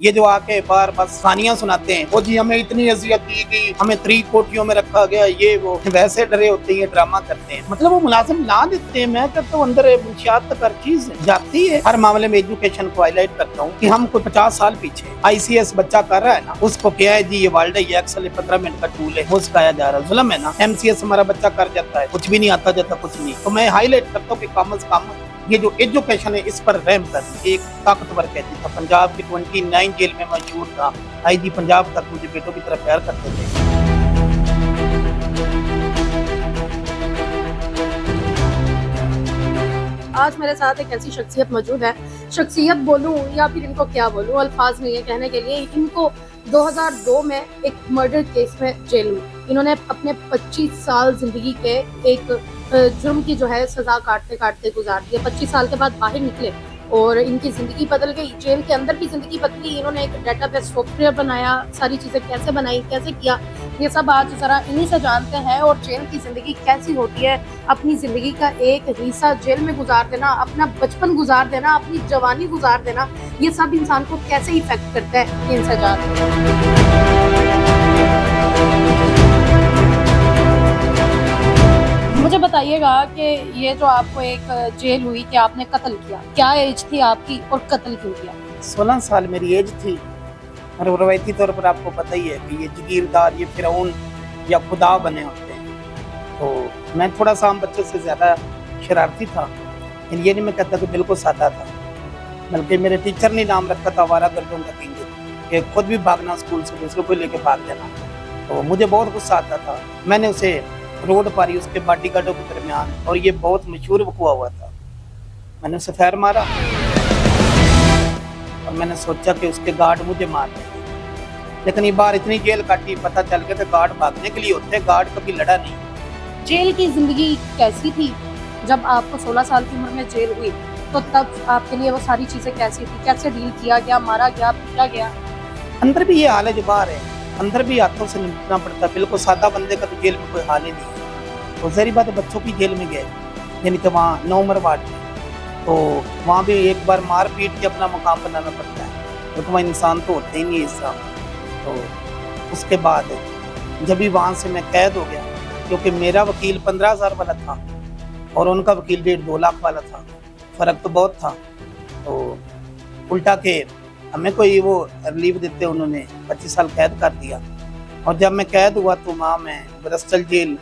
ये जो आके बार बस कहानियां सुनाते हैं, वो जी हमें इतनी अजियत दी गई, हमें 3 कोठियों में रखा गया, ये वो वैसे डरे होते हैं, ड्रामा करते हैं। मतलब वो मुलाजिम ला देते हैं। मैं कहता हूँ अंदर मुंशियात तक हर चीज जाती है। हर मामले में एजुकेशन को हाईलाइट करता हूँ कि हम कोई 50 साल पीछे ICS बच्चा कर रहा है ना, उसको क्या है जी ये वर्ल्ड है, ये एक्सेल 15 मिनट का टूल है, वो सिखाया जा रहा है। जुल्म है ना। MCS हमारा बच्चा कर जाता है, कुछ भी नहीं आता जाता कुछ नहीं। तो मैं हाईलाइट करता हूँ कि कम से कम ये जो एजुकेशन है इस पर रहम कर। एक ताकतवर कहती था, पंजाब की 29 जेल में मशहूर था, IG पंजाब तक मुझे बेटों की तरफ प्यार करते थे। आज मेरे साथ एक ऐसी शख्सियत मौजूद है, शख्सियत बोलूं या फिर इनको क्या बोलूं, अल्फाज नहीं है कहने के लिए। इनको 2002 में एक मर्डर केस में जेल हुई। इन्होंने अपने 25 साल जिंदगी के एक जुर्म की जो है सजा काटते काटते गुजार दिए। 25 साल के बाद बाहर निकले और इनकी जिंदगी बदल गई। जेल के अंदर भी जिंदगी बदली। इन्होंने एक डेटाबेस सॉफ्टवेयर बनाया, सारी चीजें कैसे बनाई, कैसे किया, ये सब आज जरा इन्हीं से जानते हैं। और जेल की जिंदगी कैसी होती है, अपनी जिंदगी का एक हिस्सा जेल में गुजार देना, अपना बचपन गुजार देना, अपनी जवानी गुजार देना, ये सब इंसान को कैसे इफेक्ट करता है, ये इनसे जानते हैं। मुझे बताइएगा कि ये जो आपको एक जेल हुई कि आपने कत्ल किया, क्या एज थी आपकी और कत्ल क्यों किया? 16 साल मेरी एज थी। और रवायती तौर पर आपको पता ही है कि ये जगीरदार, ये फिरौन या खुदा बने होते हैं। तो मैं थोड़ा सा आम बच्चों से ज़्यादा शरारती था। लेकिन ये नहीं मैं कहता कि बिल्कुल सादा था, बल्कि मेरे टीचर ने नाम रखा था आवारागर्दों का किंग, कि खुद भी भागना स्कूल से, दूसरों को लेके भाग जाना। तो मुझे बहुत गुस्सा आता था। मैंने उसे रोड पारी उसके बॉडीगार्डों के दरमियान, और ये बहुत मशहूर वक़्वा हुआ था, मैंने उसे फैर मारा और मैंने सोचा कि उसके गार्ड मुझे मार देंगे। लेकिन ये बार इतनी जेल काटी, पता चल गया था गार्ड भागने के लिए होते हैं, गार्ड कभी लड़ा नहीं। जेल की जिंदगी कैसी थी? जब आपको 16 साल की उम्र में जेल हुई तो तब आपके लिए वो सारी चीजें कैसी थी? कैसे डील किया गया, मारा गया, पीटा गया? अंदर भी ये हाल है जो बाहर है, अंदर भी हाथों से निपटना पड़ता है। बिल्कुल सादा बंदे का तो जेल में कोई हाल ही नहीं है। तो जहरी बात है, बच्चों की जेल में गए, यानी कि वहाँ 9 नंबर वार्ड में, तो वहाँ भी एक बार मार पीट के अपना मुकाम बनाना पड़ता है, क्योंकि वहाँ इंसान तो होते ही नहीं हिस्सा। तो उसके बाद जब भी वहाँ से मैं कैद हो गया, क्योंकि मेरा वकील 15,000 वाला था और उनका वकील 1.5-2 लाख वाला था, फ़र्क तो बहुत था। तो उल्टा के हमें कोई वो रिलीफ देते, उन्होंने 25 साल कैद कर दिया। और जब मैं कैद हुआ तो वहाँ मैं ब्रस्टल जेल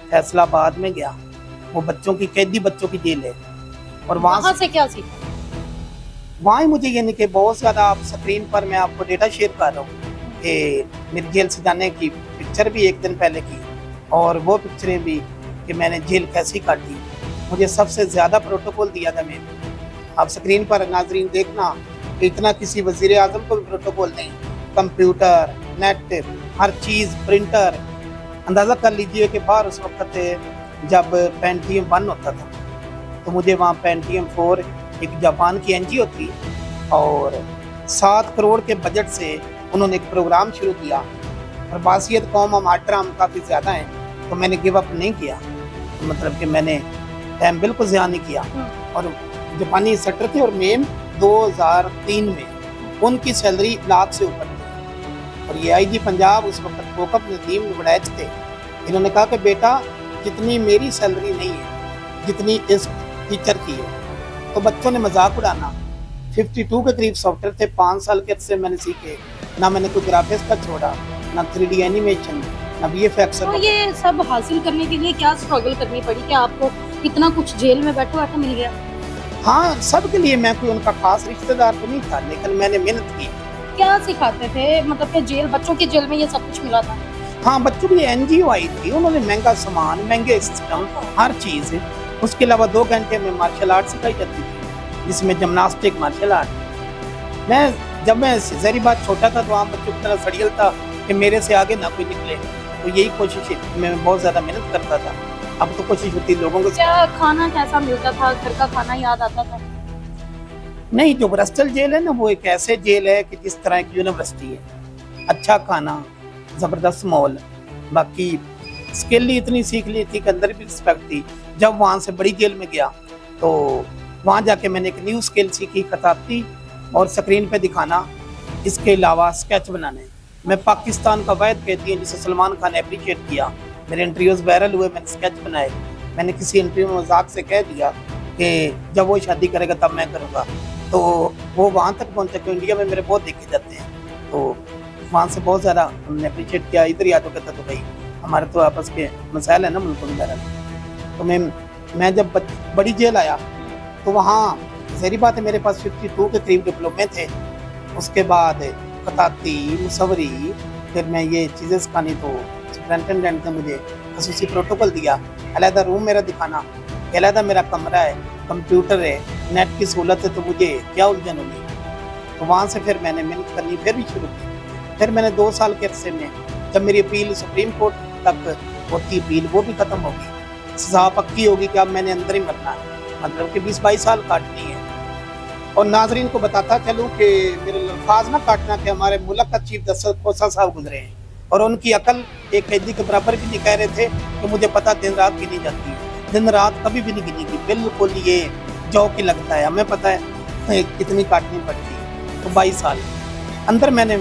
फैसलाबाद में गया, वो बच्चों की, कैदी बच्चों की जेल है। और वहाँ से क्या सीखा? वहाँ ही मुझे यानी कि बहुत ज़्यादा, आप स्क्रीन पर मैं आपको डेटा शेयर कर रहा हूँ कि मेरी जेल से जाने की पिक्चर भी एक दिन पहले की, और वो पिक्चरें भी कि मैंने जेल कैसी काटी। मुझे सबसे ज़्यादा प्रोटोकॉल दिया था मैंने। आप स्क्रीन पर नाजरीन देखना, इतना किसी वज़ीर आज़म को भी प्रोटोकॉल नहीं। कंप्यूटर, नेट, हर चीज़, प्रिंटर। अंदाज़ा कर लीजिए कि बाहर उस वक्त जब पेंटियम 1 होता था, तो मुझे वहाँ पेंटियम 4 एक जापान की NGO थी, और 7 करोड़ के बजट से उन्होंने एक प्रोग्राम शुरू किया। और बासियत कौम, हम आटराम काफ़ी ज़्यादा हैं, तो मैंने गिव अप नहीं किया। मतलब कि मैंने टाइम बिल्कुल ज़िया नहीं किया। और जापानी सेक्टर थे, और मेम 2003 में उनकी सैलरी लाख से ऊपर थी। और ये IG पंजाब उस वक्त कोकब नदीम वड़ैच थे। इन्होंने कहा कि बेटा, जितनी मेरी सैलरी नहीं है जितनी इस टीचर की है। तो बच्चों ने मजाक उड़ाना। 52 के करीब सॉफ्टवेयर थे, 5 साल के से मैंने सीखे। ना मैंने कोई ग्राफिक्स का छोड़ा, ना 3D एनिमेशन, ना VFX। तो ये सब हासिल करने के लिए क्या स्ट्रगल करनी पड़ी कि आपको इतना कुछ जेल में बैठो बैठो मिल गया? हाँ, सबके लिए मैं कोई उनका खास रिश्तेदार तो नहीं था, लेकिन मैंने मेहनत की। क्या सिखाते थे? मतलब कि जेल, बच्चों की जेल में ये सब कुछ मिला था? हाँ, बच्चों की NGO आई थी, उन्होंने महंगा सामान, महंगे सिस्टम, हर चीज़। उसके अलावा 2 घंटे में मार्शल आर्ट सिखाई जाती थी, जिसमें जिम्नास्टिक, मार्शल आर्ट। जब मैं जहरी बात छोटा था तो आम बच्चों की तरह सड़ियल था कि मेरे से आगे ना कोई निकले। तो यही कोशिश मैं बहुत ज़्यादा मेहनत करता था। अब तो कोशिश होती लोगों को। क्या खाना कैसा मिलता था? घर का खाना याद आता था? नहीं, जो ब्रस्टल जेल है ना, वो एक ऐसे जेल है कि जिस तरह की यूनिवर्सिटी है। अच्छा खाना, ज़बरदस्त माहौल, बाकी स्किल ही इतनी सीख ली थी कि अंदर भी रिस्पेक्ट थी। जब वहाँ से बड़ी जेल में गया तो वहाँ जाके मैंने एक न्यू स्किल सीखी, खताबती और स्क्रीन पे दिखाना। इसके अलावा स्केच बनाने। मैं पाकिस्तान का वैद कहती हूँ जिसे सलमान खान ने अप्रिशिएट किया। मेरे इंटरव्यूज वायरल हुए, मैंने स्केच बनाए। मैंने किसी इंटरव्यू में मजाक से कह दिया कि जब वो शादी करेगा तब मैं करूँगा, तो वो वहाँ तक पहुँचा कि इंडिया में मेरे बहुत देखे जाते हैं। तो वहाँ से बहुत ज़्यादा हमने अप्रिशिएट किया। इधर या तो कहता तो भाई हमारे तो आपस के मसाइल है ना मुल्क वगैरह। तो मैं जब बड़ी जेल आया तो वहाँ ज़ाहिर बात है मेरे पास 52 के करीब डिप्लोमे थे। उसके बाद खताती, मुसवरी, फिर मैं ये चीज़ें सिखानी। तो सुपरिटेंडेंट ने मुझे खसूसी प्रोटोकॉल दिया, अलहदा रूम मेरा दिखाना, अलहदा मेरा कमरा है, कंप्यूटर है, नेट की सहूलत है, तो मुझे क्या उलझन होगी। तो वहाँ से फिर मैंने मेहनत करनी फिर भी शुरू की। फिर मैंने 2 साल के अरसे में जब मेरी अपील सुप्रीम कोर्ट तक होती अपील वो भी ख़त्म होगी, सजा पक्की होगी कि अब मैंने अंदर ही मरना है, मतलब कि 20-22 साल काटनी है। और नाजरीन को बताता चलूँ कि मेरे अल्फाज ना काटना कि हमारे मुल्क का चीफ जस्टिस खोसा साहब गुजरे हैं और उनकी अकल एक कैदी के बराबर भी नहीं कह रहे थे कि मुझे पता दिन रात गिनी जाती है। दिन रात कभी भी नहीं गिनी की, बिल्कुल ये जौ की लगता है। हमें पता है कितनी काटनी पड़ती है। तो 22 साल अंदर मैंने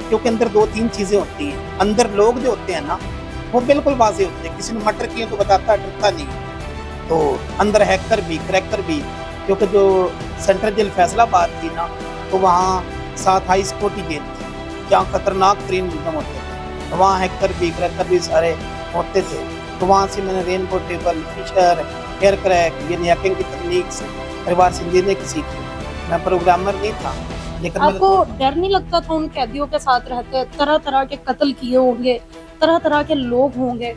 क्योंकि अंदर 2-3 चीज़ें होती हैं। अंदर लोग जो होते हैं ना वो बिल्कुल वाजे होते हैं, किसी ने मर्डर किए तो बताता डरता नहीं। तो अंदर हैकर भी, क्रैकर भी, क्योंकि जो सेंट्रल जेल फैसलाबाद थी ना तो वहाँ 7 हाई स्कोर्ट की जेल थी जहाँ खतरनाक तरीन मुजरम होते थे। तो वहाँ हैकर भी, क्रैकर भी सारे होते थे। तो वहाँ से मैंने rainbow table, fisher, aircrack, ये हैकिंग की तकनीक से परिवार से इंजीनियरिंग की सीखी। मैं प्रोग्रामर नहीं था, लेकिन आपको डर नहीं लगता था उन कैदियों के साथ रहते? तरह तरह के कत्ल किए होंगे, तरह तरह के लोग होंगे।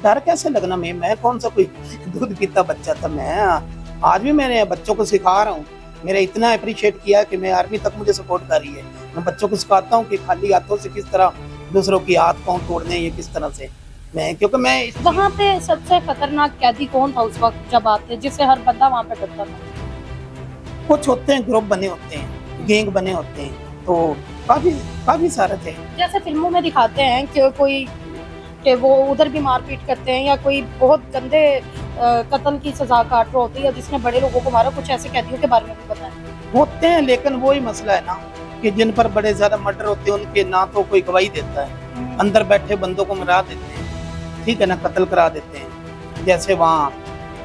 डर कैसे लगना? मैं कौन सा कोई दूध पीता बच्चा था। मैं आज भी मैंने बच्चों को सिखा रहा हूँ। मेरे इतना अप्रिशिएट किया कि मैं आर्मी तक मुझे सपोर्ट कर रही है। मैं बच्चों को सिखाता हूँ कि खाली हाथों से किस तरह दूसरों की हाथ पाँव तोड़ने, ये किस तरह से। मैं क्योंकि मैं वहाँ पे सबसे खतरनाक कैदी कौन था उस वक्त जब आते, जिससे हर बंदा वहाँ पे डरता था? कुछ होते हैं ग्रुप बने होते हैं, गैंग बने होते हैं, तो काफी सारे थे। जैसे फिल्मों में दिखाते हैं कि कोई कि वो उधर भी मारपीट करते हैं या कोई बहुत गंदे कत्ल की सजा काट रहा होती है जिसने बड़े लोगों को मारा, कुछ ऐसे कैदियों के बारे में भी बताएं। होते हैं, लेकिन वही मसला है ना कि जिन पर बड़े ज्यादा मर्डर होते हैं उनके ना तो कोई गवाही देता है, अंदर बैठे बंदों को मरा देते हैं, ठीक है ना, कत्ल करा देते हैं। जैसे वहाँ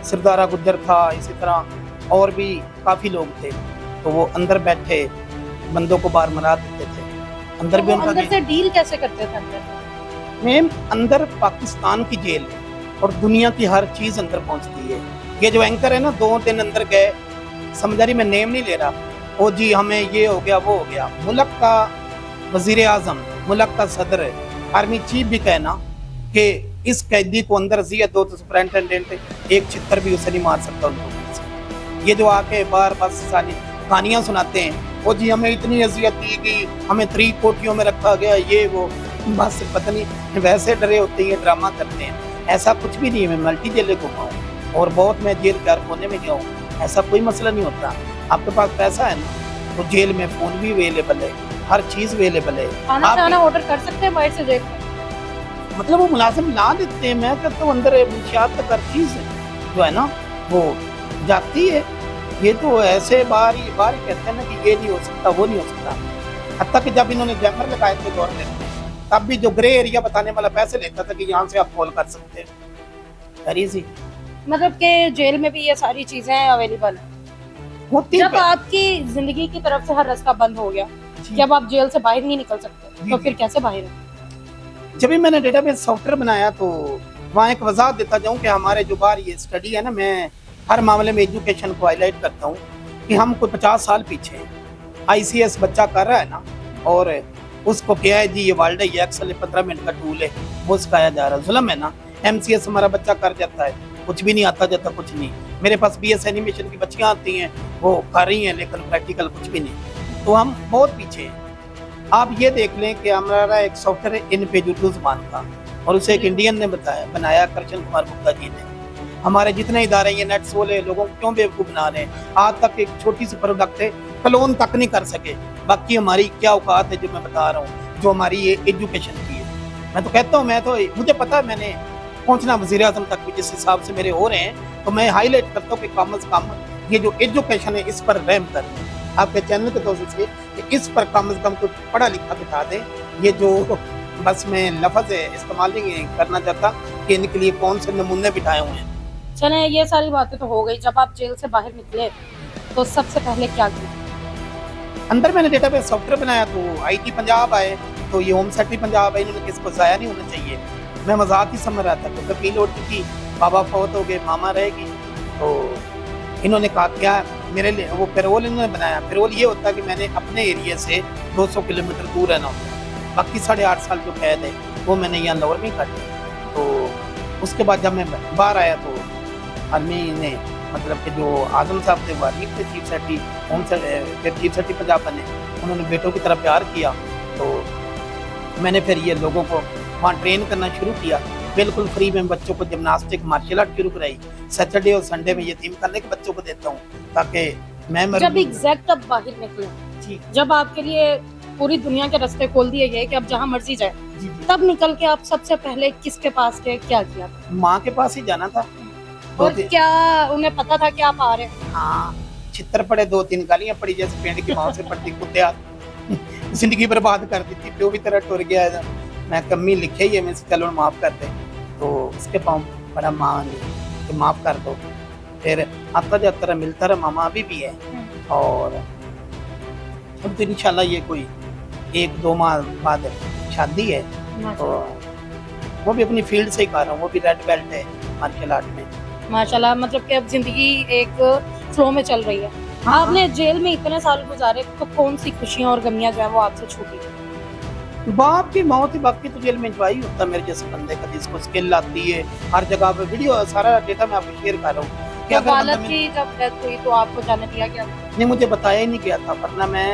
सरदारा गुज्जर था, इसी तरह और भी काफी लोग थे, तो वो अंदर बैठे बंदों को बाहर मरा देते थे। अंदर भी उनका अंदर से डील कैसे करते थे? अंदर मैम अंदर पाकिस्तान की जेल है और दुनिया की हर चीज अंदर पहुंचती है। ये जो एंकर है ना 2 दिन अंदर गए, समझ रही, मैं नेम नहीं ले रहा, ओ जी हमें ये हो गया वो हो गया। मुल्क का वजीर आजम, मुल्क का सदर, आर्मी चीफ भी कहना कि इस कैदी को अंदर अजियत दो तो सुपरिटेंडेंट एक छितर भी उसे नहीं मार सकता उनको। ये जो आके बार बार सारी कहानियां सुनाते हैं, ओ जी हमें इतनी अजियत दी गई, हमें 3 कोठियों में रखा गया, ये वो, बस पता नहीं वैसे डरे होते हैं, ड्रामा करते हैं। ऐसा कुछ भी नहीं है। मैं मल्टी जेलें घुमा हूँ और बहुत मैं जेल के हर कोने में गया हूँ, ऐसा कोई मसला नहीं होता। आपके पास पैसा है ना तो जेल में फोन भी अवेलेबल है, हर चीज अवेलेबल है। खाना खाना ऑर्डर कर सकते हैं बाहर से जेल में? मतलब वो मुलाजिम ला देते हैं। मैं कहता हूँ अंदर मुंशियात तक हर चीज है जो है ना वो जाती है। ये तो ऐसे बार ही कहते हैं ना कि ये नहीं हो सकता, वो नहीं हो सकता। हत्ता कि जब इन्होंने जैमर लगाए थे गवर्नमेंट, तब भी जो ग्रे एरिया बताने वाला पैसे लेता था कि यहाँ से आप कॉल कर सकते हैं। मतलब कि जेल में भी ये सारी चीजें अवेलेबल है। होती जब आपकी जिंदगी की तरफ से हर रास्ता बंद हो गया, जब आप जेल से बाहर नहीं निकल सकते, तो फिर कैसे बाहर है? जब भी मैंने डेटाबेस सॉफ्टवेयर बनाया तो वहाँ एक वजाहत देता जाऊँ कि हमारे जो बार ये स्टडी है ना, मैं हर मामले में एजुकेशन को हाईलाइट करता हूँ कि हम कोई 50 साल पीछे ICS बच्चा कर रहा है ना, और उसको क्या है जी ये वर्ल्ड है, ये एक्सेल 15 मिनट का टूल है, वो सिखाया जा रहा है। जुल्म है ना। MCS हमारा बच्चा कर जाता है, कुछ भी नहीं आता जाता कुछ नहीं। मेरे पास BS एनिमेशन की बच्चियाँ आती हैं, वो कर रही हैं, लेकिन प्रैक्टिकल कुछ भी नहीं। तो हम बहुत पीछे हैं। आप ये देख लें कि हमारा एक सॉफ्टवेयर इन पेज उर्दू ज़बान का, और उसे एक इंडियन ने बनाया, कृष्ण कुमार गुप्ता जी ने। हमारे जितने इदारे ये नेट्स वाले लोगों को क्यों बेवकूफ़ बना रहे हैं? आज तक एक छोटी सी प्रोडक्ट है, क्लोन तक नहीं कर सके। बाकी हमारी क्या औकात है जो मैं बता रहा हूँ, जो हमारी ये एजुकेशन की है। मैं तो कहता हूँ, मुझे पता है मैंने पहुँचना वज़ीर आज़म तक भी जिस हिसाब से मेरे हो रहे हैं, तो मैं हाईलाइट करता हूँ कि कम अज़ कम ये जो एजुकेशन है इस पर रहम कर, आपके चैनल के दोस्तों से कि इस पर कम से कम कोई पढ़ा लिखा बिठा दे। ये जो बस मैं लफ्ज़ इस्तेमाल नहीं करना चाहता कि इनके लिए कौन से नमूने बिठाए हुए हैं। चलें, ये सारी बातें तो हो गई। जब आप जेल से बाहर निकले तो सबसे पहले क्या किया? अंदर मैंने डेटाबेस सॉफ्टवेयर बनाया, तो आईटी पंजाब आए, तो ये होम सेक्रेटरी पंजाब है, इन्होंने किसको ज़ाया नहीं होना चाहिए। मैं मजाक ही समझ रहा था, क्योंकि फील होती थी बाबा फौत हो गए, मामा रहेगी, तो इन्होंने कहा क्या मेरे लिए वो पेरोल इन्होंने बनाया। पेरोल ये होता है कि मैंने अपने एरिया से 200 किलोमीटर दूर रहना होता है, बाकी 8.5 साल जो कैद है वो मैंने यहाँ लाहौर में काटी। तो उसके बाद जब मैं बाहर आया तो आदमी ने मतलब कि जो आजम साहब थे वारीफ थे चीफ सेक्रेटरी होम फिर चीफ सेक्रेटरी पंजाब बने, उन्होंने बेटों की तरह प्यार किया। तो मैंने फिर ये लोगों को वहाँ ट्रेन करना शुरू किया, बिल्कुल फ्री में बच्चों को जिमनास्टिक मार्शल आर्ट शुरू कराई। सैटरडे और संडे में यतीम खाने के बच्चों को देता हूँ, ताकि मैं जब एग्जैक्ट अब बाहर निकले, जी जब आपके लिए पूरी दुनिया के रास्ते खोल दिए गए कि अब जहाँ मर्जी जाए, जी तब निकल के आप सबसे पहले किसके पास गए, क्या किया? माँ के पास ही जाना था। और क्या उन्हें पता था कि आप आ रहे हैं? हाँ, छितर पड़े, 2-3 गालियां पड़ी जैसे पेड़ की माँ से पड़ती कुत्ते, जिंदगी बर्बाद कर दी थी, प्यो भी तरह टुर गया है। मैं कमी लिखे ही है, मैं चलो माफ कर दे, तो उसके पाँव बड़ा माँ ने कि माफ कर दो। फिर आता जाता रहा, मिलता रहा, मामा अभी भी है। और अब तो इंशाल्लाह ये कोई 1-2 माह बाद शादी है, तो वो भी अपनी फील्ड से ही कर रहा हूँ, वो भी रेड बेल्ट है मार्शल आर्ट में। माशाल्लाह, मतलब कि अब जिंदगी एक फ्लो में चल रही है। हाँ, आपने जेल में इतने साल गुजारे, तो कौन सी खुशियां और गमियां जो है वो आपसे छूटी? बाप की मौत ही, बाकी तो जेल में एंजॉय ही होता है मेरे जैसे बंदे का, जिसको स्किल आती है। हर जगह पे वीडियो सारा डेटा मैं आपको शेयर कर रहा हूँ। क्या वालद की जब डेथ हुई तो आपको जाने दिया गया? नहीं, मुझे बताया ही नहीं गया था, वरना मैं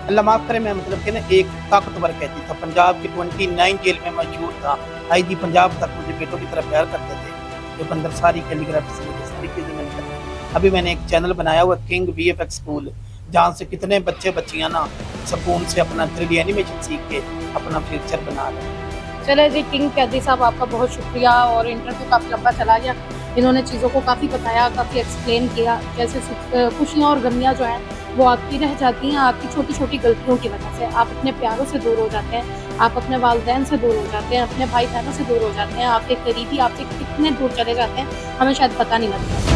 अल्लाह माफ करे, मैं मतलब कि ना एक ताकतवर कहती था। पंजाब की 29 जेल में मशहूर था, आईजी पंजाब तक मुझे बेटों की तरह प्यार करते थे। जो बंदर सारी कैलीग्राफी से इस तरीके से मैंने करी। अभी मैंने एक चैनल बनाया हुआ किंग वीएफएक्स स्कूल, जहाँ से कितने बच्चे बच्चियाँ ना सुकून से अपना 3D एनिमेशन सीख के अपना फ्यूचर बना रहे हैं। चले जी, किंग कैदी साहब आपका बहुत शुक्रिया, और इंटरव्यू काफ़ी लंबा चला गया। इन्होंने चीज़ों को काफ़ी बताया, काफ़ी एक्सप्लेन किया, कैसे खुशियाँ और गमियाँ जो हैं वो आपकी रह जाती हैं आपकी छोटी छोटी गलतियों की वजह से। आप अपने प्यारों से दूर हो जाते हैं, आप अपने वालिदैन से दूर हो जाते हैं, अपने भाई बहनों से दूर हो जाते हैं, आपके करीबी आपसे कितने दूर चले जाते हैं हमें शायद पता नहीं लगता।